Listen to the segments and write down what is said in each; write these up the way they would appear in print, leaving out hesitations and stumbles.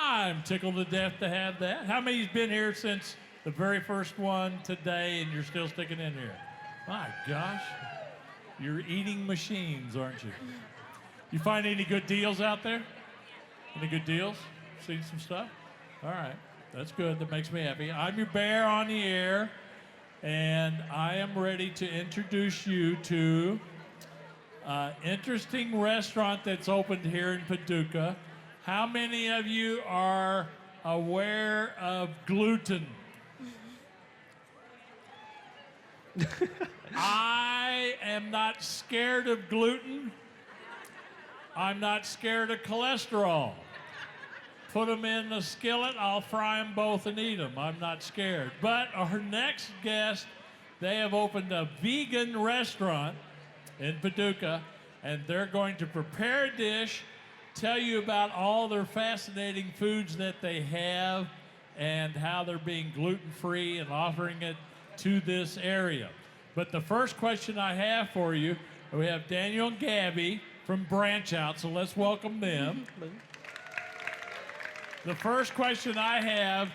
I'm tickled to death to have that. How many's been here since the very first one today and you're still sticking in here? My gosh. You're eating machines, aren't you? You find any good deals out there? Any good deals? Seen some stuff? All right. That's good. That makes me happy. I'm your bear on the air, and I am ready to introduce you to an interesting restaurant that's opened here in Paducah. How many of you are aware of gluten? I am not scared of gluten. I'm not scared of cholesterol. Put them in the skillet, I'll fry them both and eat them. I'm not scared. But our next guest, they have opened a vegan restaurant in Paducah, and they're going to prepare a dish, tell you about all their fascinating foods that they have and how they're being gluten-free and offering it to this area. But the first question I have for you, we have Daniel and Gabby from BranchOut, so let's welcome them. The first question I have,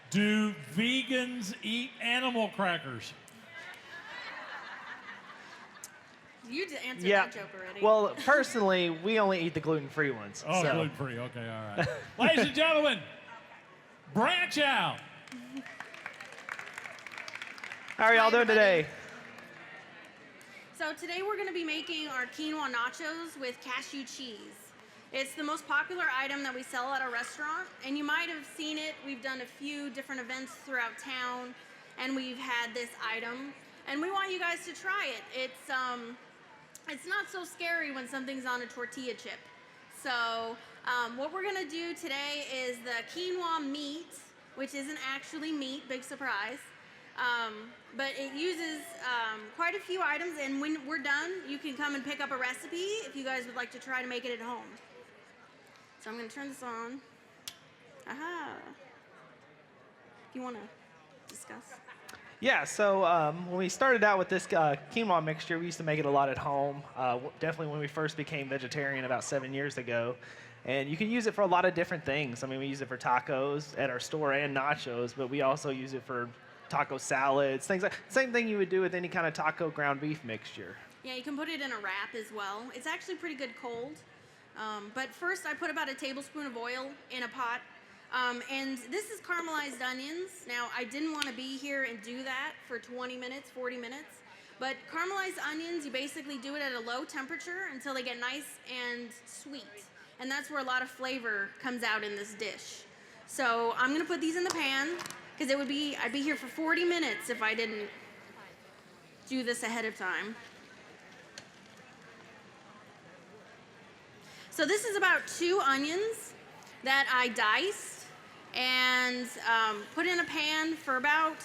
do vegans eat animal crackers? You answered that joke already. Well, personally, we only eat the gluten-free ones. Oh, so. gluten-free, okay, all right. Ladies and gentlemen, BranchOut. How are y'all doing today? So today we're going to be making our quinoa nachos with cashew cheese. It's the most popular item that we sell at our restaurant, and you might have seen it. We've done a few different events throughout town, and we've had this item, and we want you guys to try it. It's not so scary when something's on a tortilla chip. So what we're going to do today is the quinoa meat, which isn't actually meat, big surprise. But it uses quite a few items, and when we're done, you can come and pick up a recipe if you guys would like to try to make it at home. So I'm going to turn this on. Aha. You want to discuss? Yeah, so when we started out with this quinoa mixture, we used to make it a lot at home, definitely when we first became vegetarian about 7 years ago. And you can use it for a lot of different things. I mean, we use it for tacos at our store and nachos, but we also use it for taco salads, things like same thing you would do with any kind of taco ground beef mixture. Yeah, you can put it in a wrap as well. It's actually pretty good cold. But first I put about a tablespoon of oil in a pot. And this is caramelized onions. Now, I didn't want to be here and do that for 20 minutes, 40 minutes. But caramelized onions, you basically do it at a low temperature until they get nice and sweet. And that's where a lot of flavor comes out in this dish. So I'm going to put these in the pan, because I'd be here for 40 minutes if I didn't do this ahead of time. So this is about 2 onions that I diced and put in a pan for about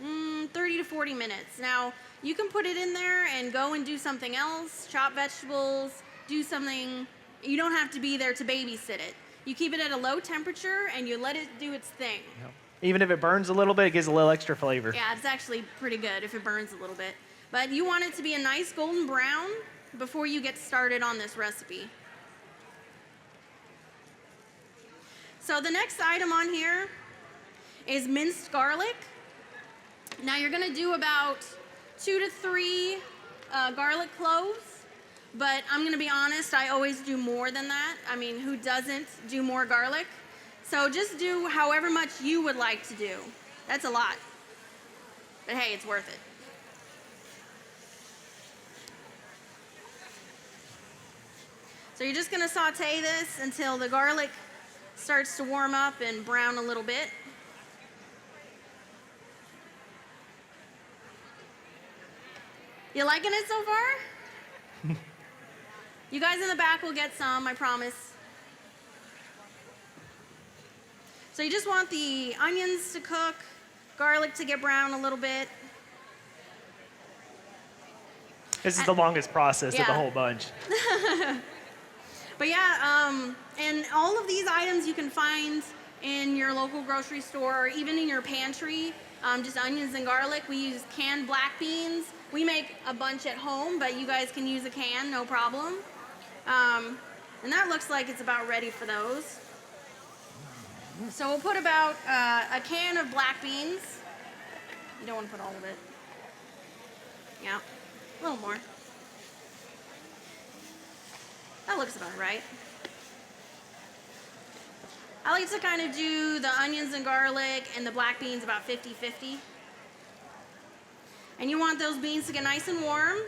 30 to 40 minutes. Now, you can put it in there and go and do something else, chop vegetables, do something. You don't have to be there to babysit it. You keep it at a low temperature and you let it do its thing. Yep. Even if it burns a little bit, it gives a little extra flavor. Yeah, it's actually pretty good if it burns a little bit. But you want it to be a nice golden brown before you get started on this recipe. So the next item on here is minced garlic. Now you're going to do about 2 to 3 garlic cloves, but I'm going to be honest, I always do more than that. I mean, who doesn't do more garlic? So just do however much you would like to do. That's a lot. But hey, it's worth it. So you're just going to saute this until the garlic starts to warm up and brown a little bit. You liking it so far? You guys in the back will get some, I promise. So you just want the onions to cook, garlic to get brown a little bit. This is the longest process of the whole bunch. But yeah, and all of these items you can find in your local grocery store or even in your pantry. Just onions and garlic. We use canned black beans. We make a bunch at home, but you guys can use a can, no problem. And that looks like it's about ready for those. So we'll put about a can of black beans. You don't want to put all of it. Yeah, a little more. That looks about right. I like to kind of do the onions and garlic and the black beans about 50-50. And you want those beans to get nice and warm.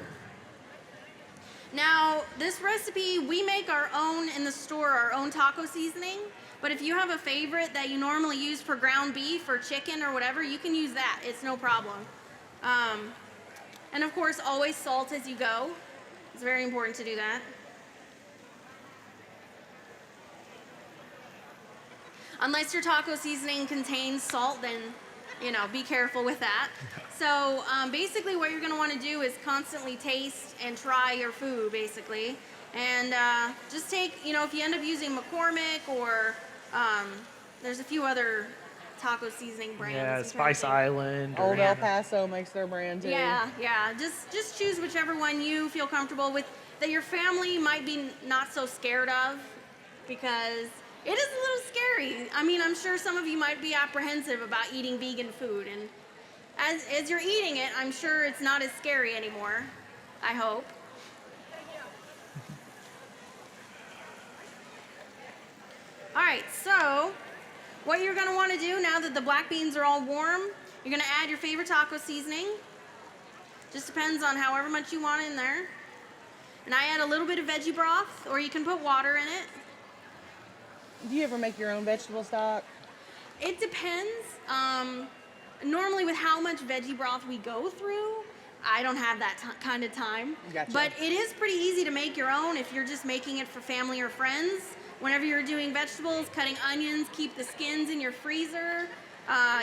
Now, this recipe, we make our own in the store, our own taco seasoning. But if you have a favorite that you normally use for ground beef or chicken or whatever, you can use that. It's no problem. And of course, always salt as you go. It's very important to do that. Unless your taco seasoning contains salt, then, be careful with that. So basically what you're going to want to do is constantly taste and try your food, basically. And just take, if you end up using McCormick or there's a few other taco seasoning brands. Yeah, Spice Island. Old El Paso makes their brand too. Yeah. Just choose whichever one you feel comfortable with, that your family might be not so scared of, because it is a little scary. I mean, I'm sure some of you might be apprehensive about eating vegan food, and as you're eating it, I'm sure it's not as scary anymore. I hope. All right, so what you're going to want to do now that the black beans are all warm, you're going to add your favorite taco seasoning. Just depends on however much you want in there. And I add a little bit of veggie broth, or you can put water in it. Do you ever make your own vegetable stock? It depends. Normally with how much veggie broth we go through, I don't have that kind of time. Gotcha. But it is pretty easy to make your own if you're just making it for family or friends. Whenever you're doing vegetables, cutting onions, keep the skins in your freezer,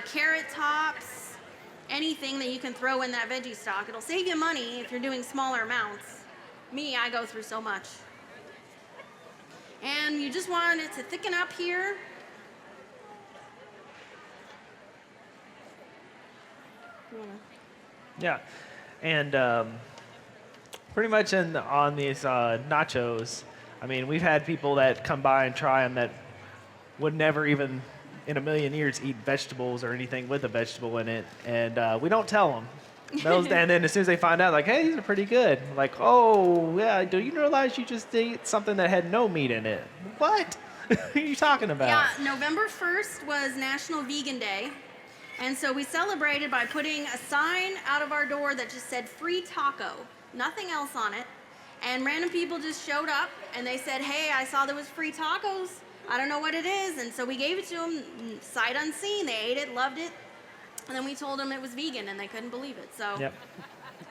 carrot tops, anything that you can throw in that veggie stock. It'll save you money if you're doing smaller amounts. Me, I go through so much. And you just want it to thicken up here. Yeah, and pretty much on these nachos, I mean, we've had people that come by and try them that would never even in a million years eat vegetables or anything with a vegetable in it, and we don't tell them. And then as soon as they find out, like, hey, these are pretty good. Like, oh, yeah, do you realize you just ate something that had no meat in it? What? What are you talking about? Yeah, November 1st was National Vegan Day. And so we celebrated by putting a sign out of our door that just said free taco, nothing else on it. And random people just showed up and they said, hey, I saw there was free tacos. I don't know what it is. And so we gave it to them sight unseen. They ate it, loved it. And then we told them it was vegan and they couldn't believe it. So Yep.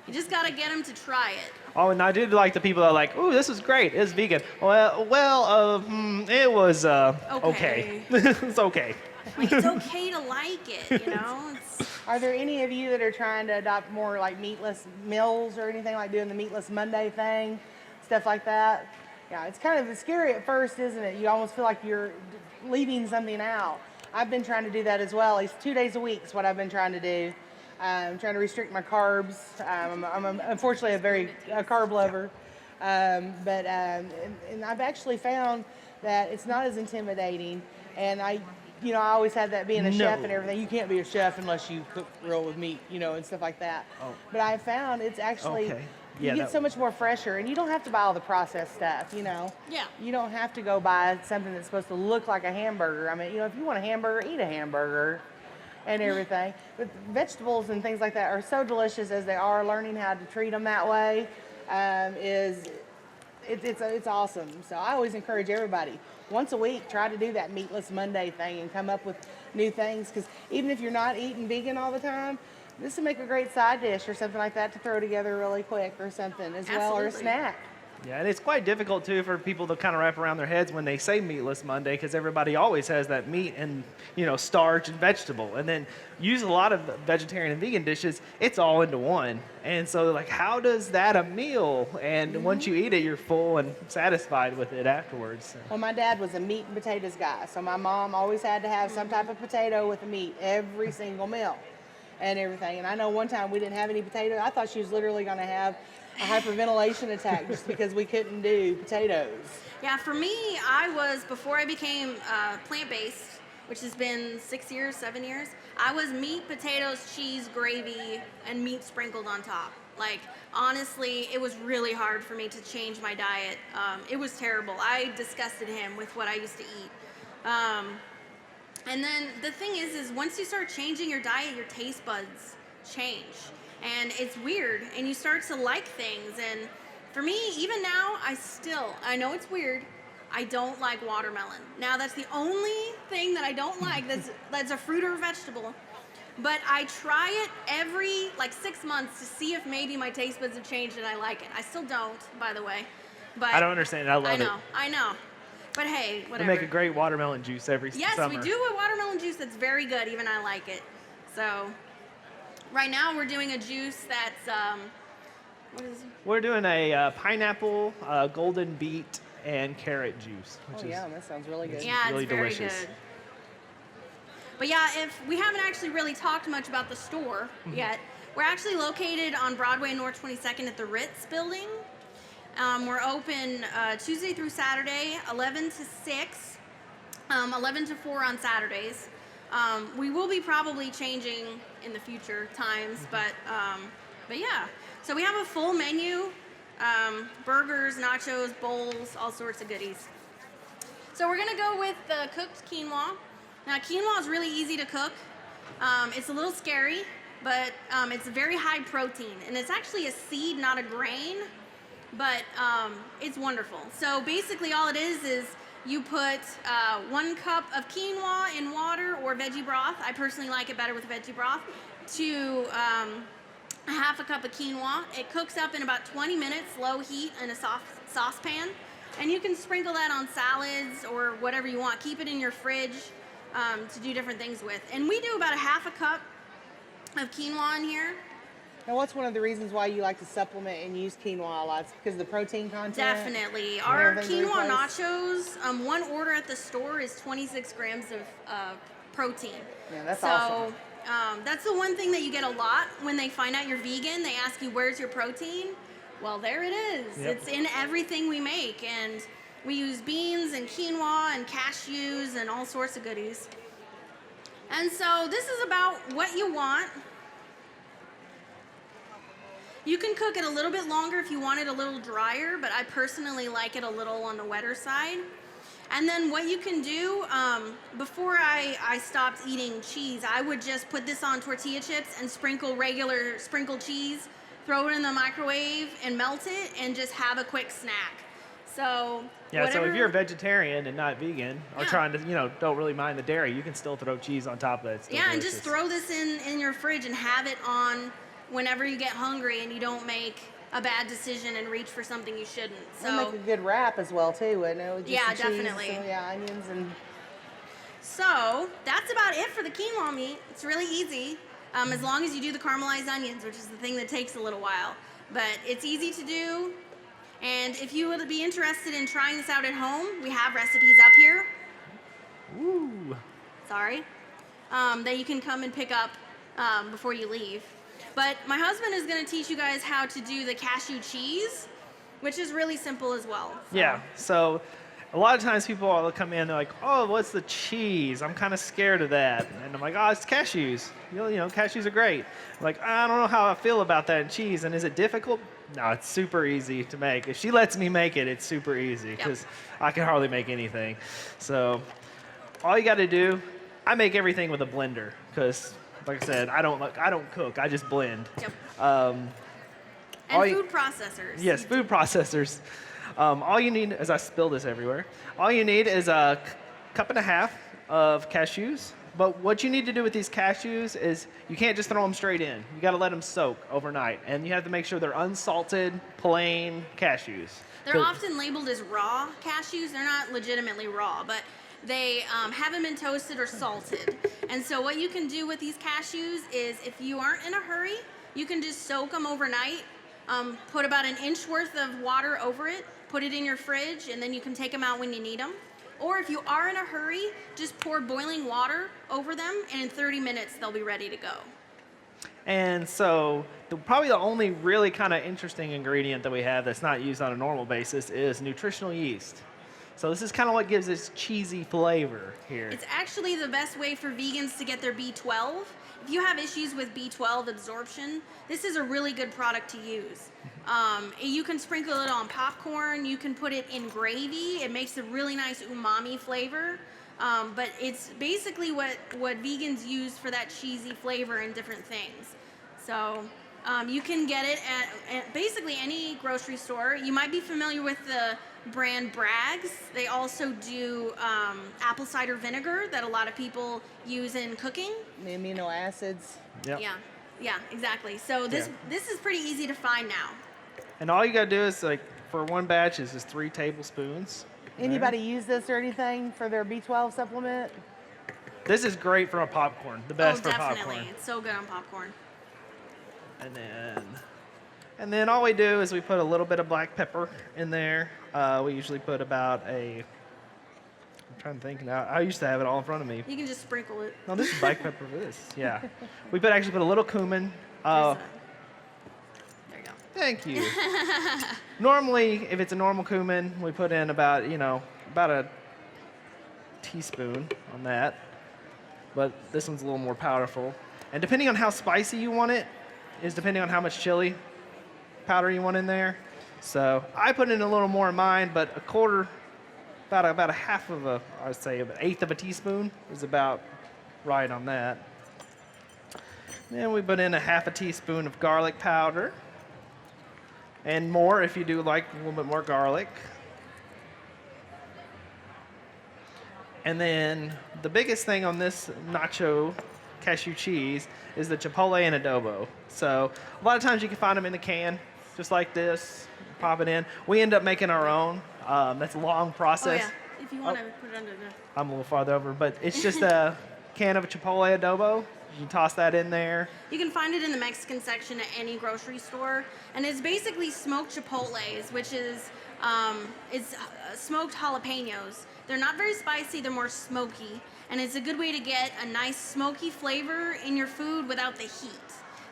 you just got to get them to try it. Oh, and I did like the people that are like, ooh, this is great. It's vegan. It was okay. It's okay. Like, it's okay to like it, It's, Are there any of you that are trying to adopt more like meatless meals or anything, like doing the Meatless Monday thing, stuff like that? Yeah, it's kind of scary at first, isn't it? You almost feel like you're leaving something out. I've been trying to do that as well. It's 2 days a week is what I've been trying to do. I'm trying to restrict my carbs. I'm unfortunately a carb lover. And I've actually found that it's not as intimidating. And I always had that being a chef and everything. You can't be a chef unless you cook real with meat, and stuff like that. Oh. But I found it's actually, you get so much more fresher, and you don't have to buy all the processed stuff, Yeah. You don't have to go buy something that's supposed to look like a hamburger. I mean, if you want a hamburger, eat a hamburger and everything. But vegetables and things like that are so delicious as they are. Learning how to treat them that way it's awesome. So I always encourage everybody, once a week, try to do that Meatless Monday thing and come up with new things. Because even if you're not eating vegan all the time, this will make a great side dish or something like that to throw together really quick or something as well, or a snack. Yeah, and it's quite difficult, too, for people to kind of wrap around their heads when they say Meatless Monday, because everybody always has that meat and, starch and vegetable. And then use a lot of vegetarian and vegan dishes, it's all into one. And so, like, how does that a meal? And once you eat it, you're full and satisfied with it afterwards. So. Well, my dad was a meat and potatoes guy, so my mom always had to have some type of potato with the meat every single meal and everything. And I know one time we didn't have any potatoes. I thought she was literally going to have a hyperventilation attack just because we couldn't do potatoes. Yeah, for me, before I became plant-based, which has been 6 years, 7 years, I was meat, potatoes, cheese, gravy, and meat sprinkled on top. Like, honestly, it was really hard for me to change my diet. It was terrible. I disgusted him with what I used to eat. And then the thing is once you start changing your diet, your taste buds change. And it's weird, and you start to like things. And for me, even now, I know it's weird, I don't like watermelon. Now, that's the only thing that I don't like that's a fruit or a vegetable. But I try it every, 6 months to see if maybe my taste buds have changed and I like it. I still don't, by the way. But I don't understand it. I love it. I know. But hey, We whatever. make a great watermelon juice every summer. Yes, we do a watermelon juice that's very good. Even I like it. So, right now we're doing a juice that's, what is it? We're doing a pineapple, golden beet, and carrot juice, which Oh is yeah, that sounds really good. Yeah, really it's very delicious. good. But yeah, if we haven't actually really talked much about the store yet, we're actually located on Broadway North 22nd at the Ritz building. We're open Tuesday through Saturday, 11 to 6, 11 to 4 on Saturdays. We will be probably changing in the future times, but yeah. So we have a full menu, burgers, nachos, bowls, all sorts of goodies. So we're gonna go with the cooked quinoa. Now, quinoa is really easy to cook. It's a little scary, but it's very high protein, and it's actually a seed, not a grain, but it's wonderful. So basically all it is you put 1 cup of quinoa in water or veggie broth. I personally like it better with veggie broth, to a half a cup of quinoa. It cooks up in about 20 minutes, low heat in a saucepan, and you can sprinkle that on salads or whatever you want. Keep it in your fridge to do different things with. And we do about a half a cup of quinoa in here. Now, what's one of the reasons why you like to supplement and use quinoa a lot? It's because of the protein content? Definitely. and Our everything to quinoa replace? nachos, one order at the store is 26 grams of protein. Yeah, that's so, awesome. That's the one thing that you get a lot when they find out you're vegan. They ask you, where's your protein? Well, there it is. Yep. It's in everything we make. And we use beans and quinoa and cashews and all sorts of goodies. And so this is about what you want. You can cook it a little bit longer if you want it a little drier, but I personally like it a little on the wetter side. And then what you can do, before I stopped eating cheese, I would just put this on tortilla chips and sprinkle regular sprinkled cheese, throw it in the microwave and melt it, and just have a quick snack. So Yeah, whatever, so if you're a vegetarian and not vegan, or Yeah. trying to, don't really mind the dairy, you can still throw cheese on top of it. It's still and just delicious. throw this in your fridge and have it on whenever you get hungry and you don't make a bad decision and reach for something you shouldn't. It'll make So, a good wrap as well too, wouldn't it? With just Yeah, some cheese, definitely. some, yeah, onions and so that's about it for the quinoa meat. It's really easy, as long as you do the caramelized onions, which is the thing that takes a little while. But it's easy to do. And if you would be interested in trying this out at home, we have recipes up here. Ooh. Sorry. That you can come and pick up before you leave. But my husband is going to teach you guys how to do the cashew cheese, which is really simple as well. So- Yeah, so a lot of times people will come in, they're like, oh, what's the cheese? I'm kind of scared of that. And I'm like, oh, it's cashews. Cashews are great. I'm like, I don't know how I feel about that in cheese. And is it difficult? No, it's super easy to make. If she lets me make it, it's super easy because I can hardly make anything. So all you got to do, I make everything with a blender because, like I said, I don't cook. I just blend. Yep. Um, And you- food processors. Yes, food processors. All you need, as I spill this everywhere, all you need is a cup and a half of cashews. But what you need to do with these cashews is you can't just throw them straight in. You got to let them soak overnight. And you have to make sure they're unsalted, plain cashews. They're often labeled as raw cashews. They're not legitimately raw, but they haven't been toasted or salted. And so what you can do with these cashews is if you aren't in a hurry, you can just soak them overnight, put about an inch worth of water over it, put it in your fridge, and then you can take them out when you need them. Or if you are in a hurry, just pour boiling water over them, and in 30 minutes, they'll be ready to go. And so probably the only really kind of interesting ingredient that we have that's not used on a normal basis is nutritional yeast. So this is kind of what gives this cheesy flavor here. It's actually the best way for vegans to get their B12. If you have issues with B12 absorption, this is a really good product to use. You can sprinkle it on popcorn. You can put it in gravy. It makes a really nice umami flavor. But it's basically what vegans use for that cheesy flavor in different things. So you can get it at basically any grocery store. You might be familiar with the brand Bragg's. They also do apple cider vinegar that a lot of people use in cooking. The amino acids. Yep. Yeah, exactly. So this is pretty easy to find now. And all you gotta do is like for one batch is just 3 tablespoons. Anybody use this or anything for their B12 supplement? This is great for a popcorn. The best for definitely. popcorn. It's so good on popcorn. And then all we do is we put a little bit of black pepper in there. We usually put about I'm trying to think now. I used to have it all in front of me. You can just sprinkle it. No, this is black pepper for this. Yeah. We actually put a little cumin. There you go. Thank you. Normally, if it's a normal cumin, we put in about a teaspoon on that. But this one's a little more powerful. And depending on how spicy you want it, is depending on how much chili powder you want in there. So I put in a little more in mine, but about a half of I would say an eighth of a teaspoon is about right on that. Then we put in a half a teaspoon of garlic powder. And more if you do like a little bit more garlic. And then the biggest thing on this nacho cashew cheese is the chipotle and adobo. So a lot of times you can find them in the can, just like this. Pop it in. We end up making our own. That's a long process. Oh yeah, if you want to put it under the. I'm a little farther over, but it's just a can of chipotle adobo. You can toss that in there. You can find it in the Mexican section at any grocery store, and it's basically smoked chipotles, which is smoked jalapenos. They're not very spicy; they're more smoky, and it's a good way to get a nice smoky flavor in your food without the heat.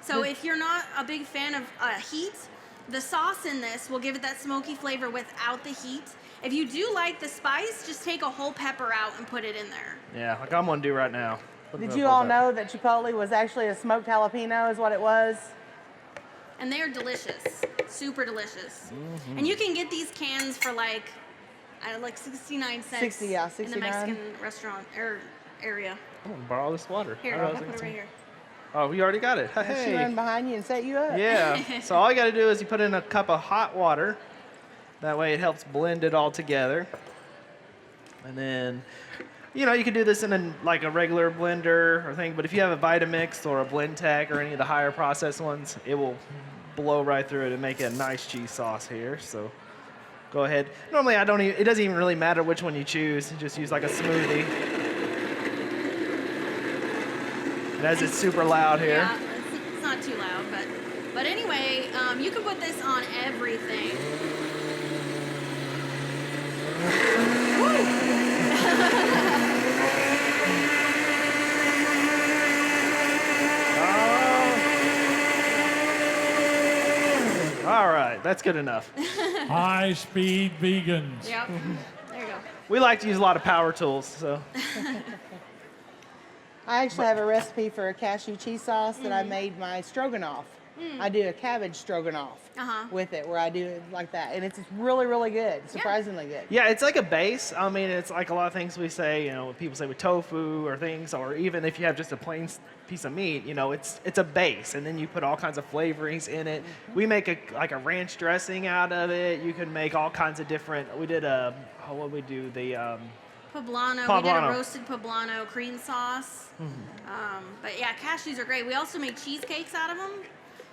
So if you're not a big fan of heat, the sauce in this will give it that smoky flavor without the heat. If you do like the spice, just take a whole pepper out and put it in there. Yeah, like I'm gonna do right now. Did you all know that chipotle was actually a smoked jalapeno is what it was? And they are delicious, super delicious. Mm-hmm. And you can get these cans for like 69 cents 60, yeah, in 69. the Mexican restaurant area. I'm gonna borrow this water. Here, I'll put it right here. Oh, you already got it. She Hey. run behind you and set you up. Yeah. So all you got to do is you put in a cup of hot water. That way it helps blend it all together. And then, you can do this in a regular blender or thing. But if you have a Vitamix or a Blendtec or any of the higher processed ones, it will blow right through it and make a nice cheese sauce here. So go ahead. Normally it doesn't even really matter which one you choose. You just use like a smoothie. And as it's super loud here. Yeah, it's not too loud, but anyway, you can put this on everything. All right, that's good enough. High-speed vegans. Yep. There you go. We like to use a lot of power tools, so. I actually have a recipe for a cashew cheese sauce that I made my stroganoff. I do a cabbage stroganoff with it, where I do it like that, and it's really, really good, surprisingly good. Yeah, it's like a base. I mean, it's like a lot of things we say, people say with tofu or things, or even if you have just a plain piece of meat, it's a base, and then you put all kinds of flavorings in it. We make a ranch dressing out of it. You can make all kinds of different. We did what would we do? The Poblano. We did a roasted poblano cream sauce. But yeah, cashews are great. We also make cheesecakes out of them.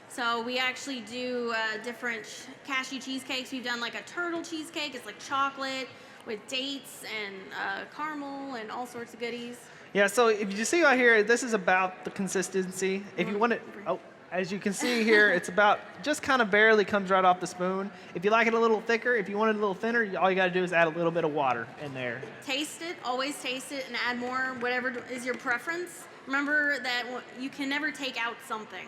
So we actually do different cashew cheesecakes. We've done like a turtle cheesecake. It's like chocolate with dates and caramel and all sorts of goodies. Yeah, so if you see right here, this is about the consistency. If you want it, as you can see here, it's about just kind of barely comes right off the spoon. If you like it a little thicker, if you want it a little thinner, all you got to do is add a little bit of water in there. Taste it, always taste it, and add more, whatever is your preference. Remember that you can never take out something.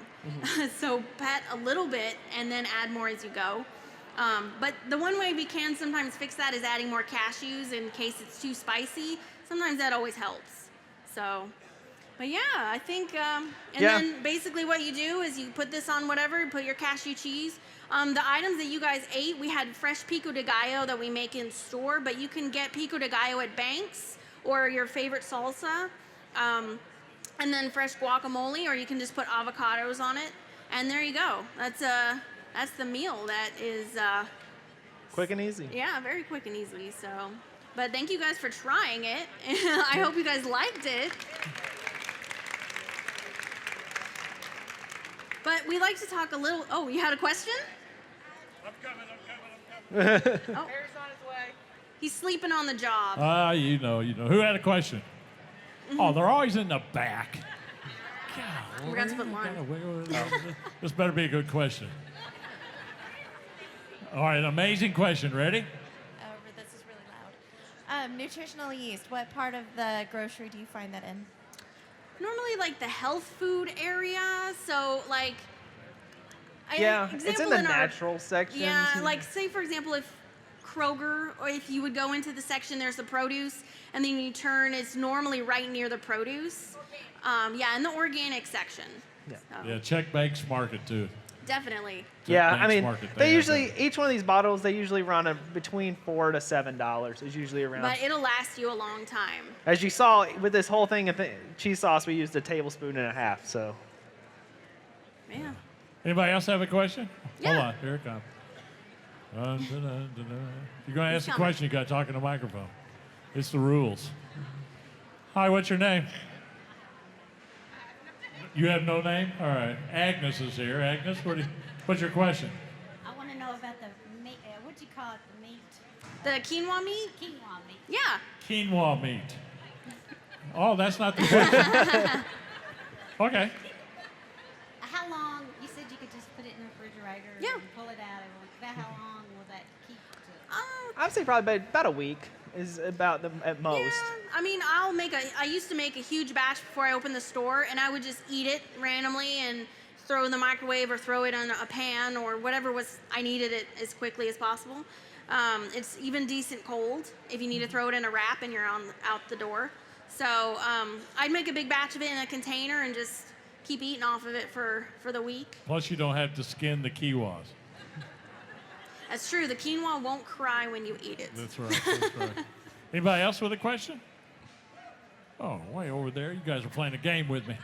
So pat a little bit and then add more as you go. But the one way we can sometimes fix that is adding more cashews in case it's too spicy. Sometimes that always helps. So, but yeah, I think, then basically what you do is you put this on whatever, put your cashew cheese. The items that you guys ate, we had fresh pico de gallo that we make in store, but you can get pico de gallo at Banks or your favorite salsa, and then fresh guacamole, or you can just put avocados on it, and there you go. That's the meal that is Quick and easy. yeah, very quick and easy. So, but thank you guys for trying it. I hope you guys liked it. But we like to talk a little. Oh, you had a question? I'm coming. Oh, Bear's on his way. he's sleeping on the job. You know. Who had a question? Oh, they're always in the back. We forgot to put lime. This better be a good question. All right, amazing question. Ready? This is really loud. Nutritional yeast. What part of the grocery do you find that in? Normally, like the health food area. So, like, It's in example the our- natural section. Yeah, like say for example, if Kroger, or if you would go into the section, there's the produce, and then you turn, it's normally right near the produce. In the organic section. Yeah. So, Yeah, check Banks Market too. definitely. Yeah, Banks I mean, Market, they have usually that. each one of these bottles they usually run between $4 to $7 is usually around. But it'll last you a long time. As you saw with this whole thing of cheese sauce, we used a tablespoon and a half. So Yeah. Anybody else have a question? Yeah. Hold on, here it comes. You're going to ask a coming. question, you got to talk in the microphone. It's the rules. Hi, what's your name? You have no name? All right. Agnes is here. Agnes, what's your question? I want to know about the meat. What do you call it? The meat? The quinoa meat? Quinoa meat. Yeah. Quinoa meat. Oh, that's not the question. Okay. How long? You said you could just put it in the refrigerator Yeah. and pull it out. About how long will that keep it? I'd say probably about a week is about at most. Yeah, I mean, I used to make a huge batch before I opened the store, and I would just eat it randomly and throw it in the microwave or throw it in a pan or whatever I needed it as quickly as possible. It's even decent cold if you need to throw it in a wrap and you're out the door. So I'd make a big batch of it in a container and just keep eating off of it for the week. Plus, you don't have to skin the quinoas. That's true. The quinoa won't cry when you eat it. That's right. That's right. Anybody else with a question? Oh, way over there. You guys are playing a game with me.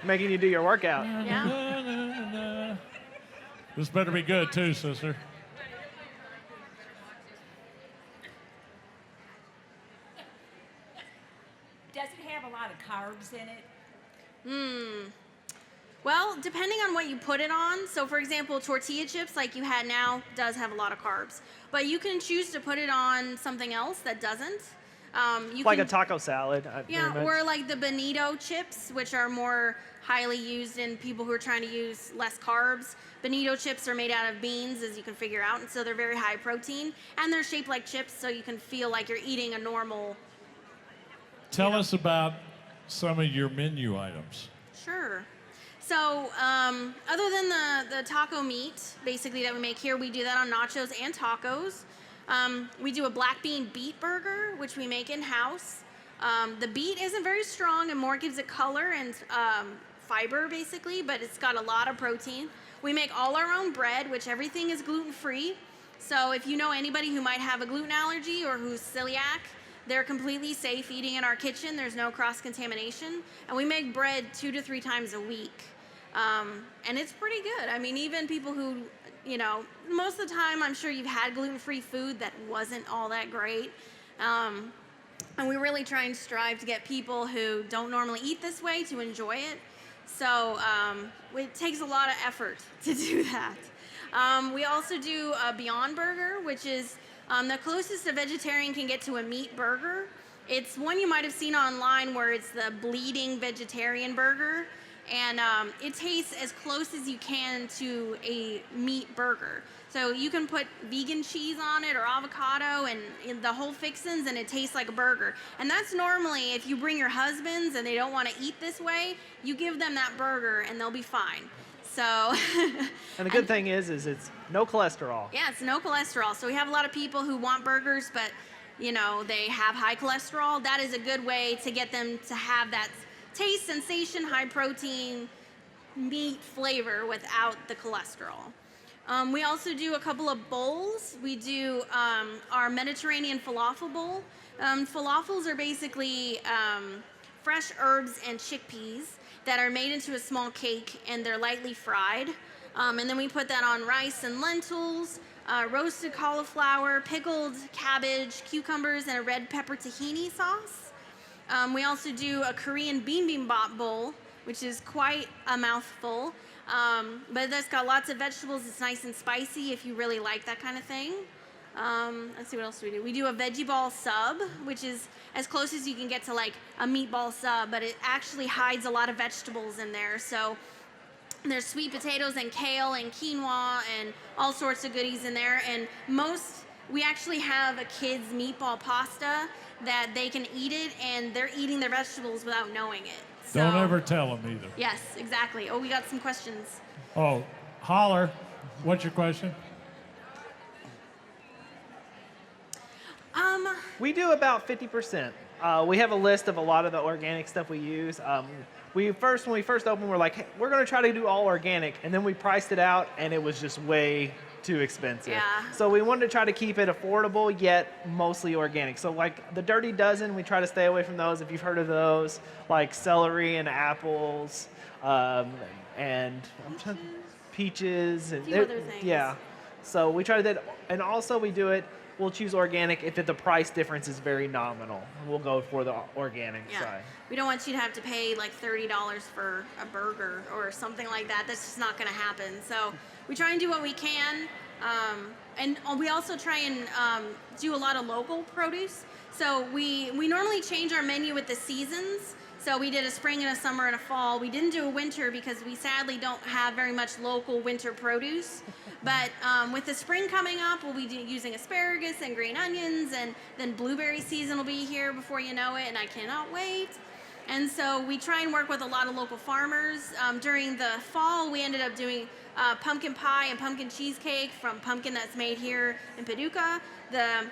Making you do your workout. Yeah. This better be good too, sister. Does it have a lot of carbs in it? Well, depending on what you put it on. So, for example, tortilla chips, like you had now, does have a lot of carbs. But you can choose to put it on something else that doesn't. Like a taco salad. Yeah, pretty much. or like the bonito chips, which are more highly used in people who are trying to use less carbs. Bonito chips are made out of beans, as you can figure out, and so they're very high protein. And they're shaped like chips, so you can feel like you're eating a normal. Tell us about some of your menu items. Sure. So, other than the taco meat, basically, that we make here, we do that on nachos and tacos. We do a black bean beet burger, which we make in-house. The beet isn't very strong and more gives it color and fiber, basically, but it's got a lot of protein. We make all our own bread, which everything is gluten-free. So if you know anybody who might have a gluten allergy or who's celiac, they're completely safe eating in our kitchen. There's no cross-contamination. And we make bread 2 to 3 times a week. And it's pretty good. I mean, even people who, most of the time I'm sure you've had gluten-free food that wasn't all that great. And we really try and strive to get people who don't normally eat this way to enjoy it. So it takes a lot of effort to do that. We also do a Beyond Burger, which is the closest a vegetarian can get to a meat burger. It's one you might have seen online where it's the bleeding vegetarian burger. And it tastes as close as you can to a meat burger. So you can put vegan cheese on it or avocado and the whole fixins, and it tastes like a burger. And that's normally, if you bring your husbands and they don't want to eat this way, you give them that burger and they'll be fine. So, And the good thing is it's no cholesterol. yeah, it's no cholesterol. So we have a lot of people who want burgers, but they have high cholesterol. That is a good way to get them to have that taste, sensation, high protein, meat flavor without the cholesterol. We also do a couple of bowls. We do our Mediterranean falafel bowl. Falafels are basically fresh herbs and chickpeas that are made into a small cake, and they're lightly fried. And then we put that on rice and lentils, roasted cauliflower, pickled cabbage, cucumbers, and a red pepper tahini sauce. We also do a Korean bibimbap bowl, which is quite a mouthful. But that's got lots of vegetables. It's nice and spicy if you really like that kind of thing. Let's see, what else do we do? We do a veggie ball sub, which is as close as you can get to like a meatball sub, but it actually hides a lot of vegetables in there. So there's sweet potatoes and kale and quinoa and all sorts of goodies in there. And we actually have a kid's meatball pasta that they can eat it, and they're eating their vegetables without knowing it. So, Don't ever tell them either. Yes, exactly. Oh, we got some questions. Oh, holler. What's your question? We do about 50%. We have a list of a lot of the organic stuff we use. When we first opened, we're like, hey, we're going to try to do all organic, and then we priced it out, and it was just way too expensive. Yeah. So we wanted to try to keep it affordable, yet mostly organic. So like the Dirty Dozen, we try to stay away from those. If you've heard of those, like celery and apples, and peaches, and A few other things. yeah. So we try to do that, and also we do it. We'll choose organic if the price difference is very nominal. We'll go for the organic Yeah. side. We don't want you to have to pay like $30 for a burger or something like that. That's just not going to happen. So we try and do what we can. And we also try and do a lot of local produce. So we normally change our menu with the seasons. So we did a spring and a summer and a fall. We didn't do a winter because we sadly don't have very much local winter produce. But with the spring coming up, we'll be using asparagus and green onions, and then blueberry season will be here before you know it, and I cannot wait. And so we try and work with a lot of local farmers. During the fall, we ended up doing pumpkin pie and pumpkin cheesecake from pumpkin that's made here in Paducah. The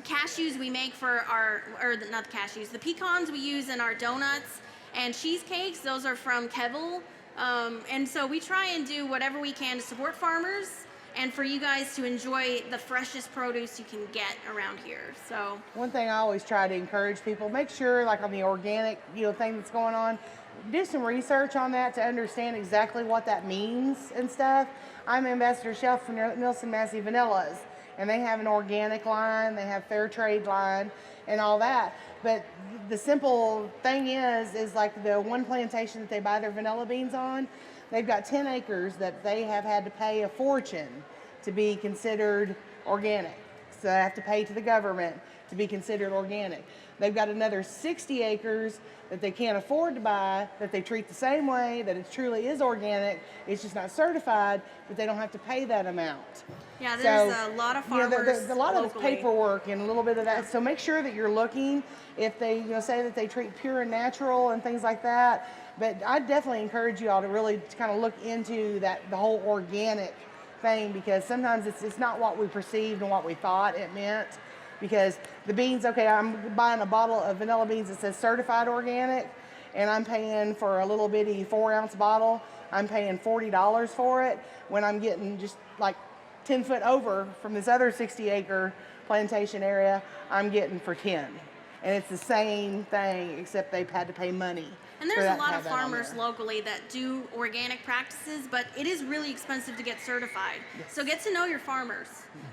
cashews we make not the cashews, the pecans we use in our donuts and cheesecakes, those are from Kevel. And so we try and do whatever we can to support farmers and for you guys to enjoy the freshest produce you can get around here. So One thing I always try to encourage people, make sure like on the organic, thing that's going on, do some research on that to understand exactly what that means and stuff. I'm ambassador chef for Nielsen Massey Vanillas, and they have an organic line, they have fair trade line and all that. But the simple thing is like the one plantation that they buy their vanilla beans on, they've got 10 acres that they have had to pay a fortune to be considered organic. So they have to pay to the government to be considered organic. They've got another 60 acres that they can't afford to buy, that they treat the same way, that it truly is organic. It's just not certified, but they don't have to pay that amount. yeah, there's a lot of farmers There's a lot of locally. paperwork and a little bit of that. So make sure that you're looking if they say that they treat pure and natural and things like that. But I definitely encourage you all to really kind of look into the whole organic thing, because sometimes it's not what we perceived and what we thought it meant. Because the beans, okay, I'm buying a bottle of vanilla beans that says certified organic, and I'm paying for a little bitty 4-ounce bottle, I'm paying $40 for it, when I'm getting just like 10 foot over from this other 60-acre plantation area, I'm getting for 10. And it's the same thing, except they've had to pay money. And there's a lot of farmers locally that do organic practices, but it is really expensive to get certified. Yes. So get to know your farmers.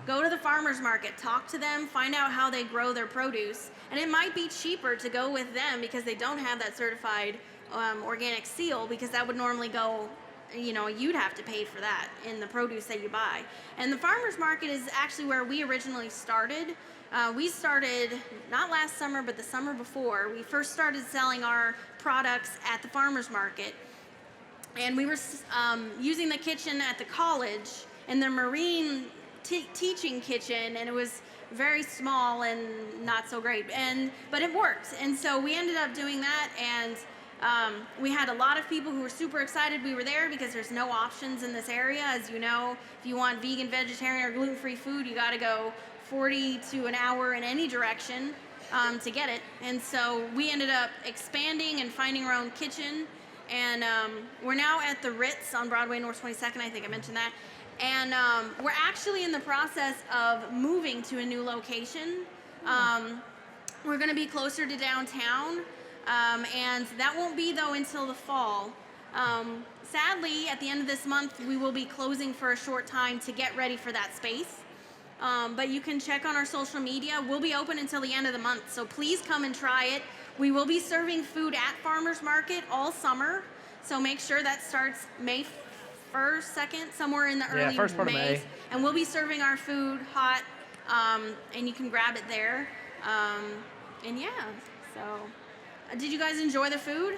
Go to the farmers market, talk to them, find out how they grow their produce. And it might be cheaper to go with them because they don't have that certified organic seal, because that would normally go, you'd have to pay for that in the produce that you buy. And the farmers market is actually where we originally started. We started not last summer, but the summer before. We first started selling our products at the farmers market, and we were using the kitchen at the college and the marine teaching kitchen, and it was very small and not so great, but it worked. And so we ended up doing that, and We had a lot of people who were super excited we were there because there's no options in this area. As you know, if you want vegan, vegetarian, or gluten-free food, you got to go 40 to an hour in any direction to get it. And so we ended up expanding and finding our own kitchen. And we're now at the Ritz on Broadway North 22nd. I think I mentioned that. And we're actually in the process of moving to a new location. We're going to be closer to downtown. And that won't be, though, until the fall. Sadly, at the end of this month, we will be closing for a short time to get ready for that space. But you can check on our social media. We'll be open until the end of the month, so please come and try it. We will be serving food at Farmers Market all summer, so make sure that starts May 1st, 2nd, somewhere in the early first part of May. And we'll be serving our food hot, and you can grab it there. And yeah, so did you guys enjoy the food?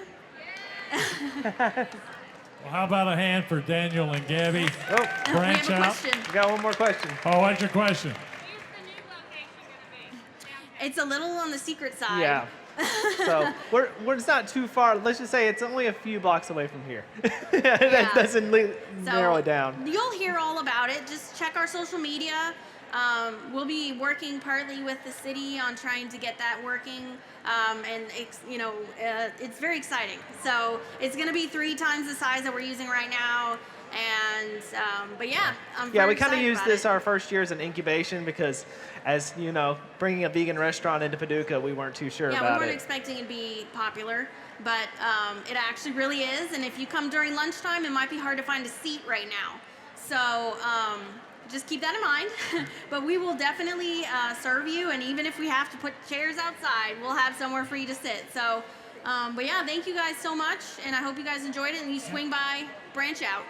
Well, how about a hand for Daniel and Gabby? Oh, We have a BranchOut. question. we got one more question. Oh, what's your question? It's a little on the secret side. Yeah. So we're it's not too far. Let's just say it's only a few blocks away from here. That doesn't narrow it down. You'll hear all about it. Just check our social media. We'll be working partly with the city on trying to get that working, and it's very exciting. So it's going to be 3 times the size that we're using right now. And but yeah, I'm very We kind of excited used about this it. our first year as an incubation because, as you know, bringing a vegan restaurant into Paducah, we weren't too sure Yeah, we about weren't it. expecting it to be popular, but it actually really is. And if you come during lunchtime, it might be hard to find a seat right now. So just keep that in mind. But we will definitely serve you, and even if we have to put chairs outside, we'll have somewhere for you to sit. So, but yeah, thank you guys so much, and I hope you guys enjoyed it, and you swing by BranchOut.